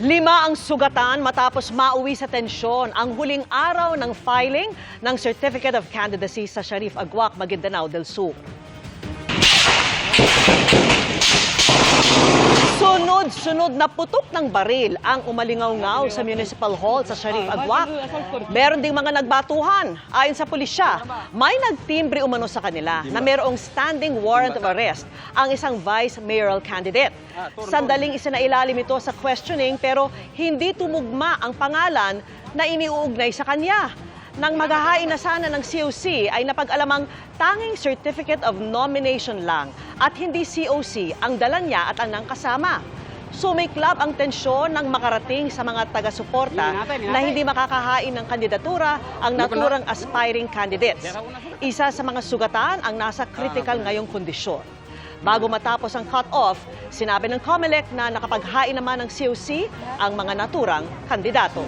5 ang sugatan matapos mauwi sa tensyon ang huling araw ng filing ng Certificate of Candidacy sa Sharif Agwak, Maguindanao del Sur. Sunod-sunod na putok ng baril ang umalingaw-ngaw sa Municipal Hall sa Sharif Agwak. Meron ding mga nagbatuhan. Ayon sa pulisya, may nagtimbre umano sa kanila na mayroong standing warrant of arrest ang isang vice mayoral candidate. Sandaling isinailalim ito sa questioning pero hindi tumugma ang pangalan na iniuugnay sa kanya. Nang maghahain na sana ng COC ay napag-alamang tanging Certificate of Nomination lang at hindi COC ang dala niya at ang kasama. Sumiklab ang tensyon nang makarating sa mga taga-suporta na hindi makakahain ng kandidatura ang naturang aspiring candidates. Isa sa mga sugatan ang nasa critical ngayong kondisyon. Bago matapos ang cut-off, sinabi ng COMELEC na nakapaghain naman ng COC ang mga naturang kandidato.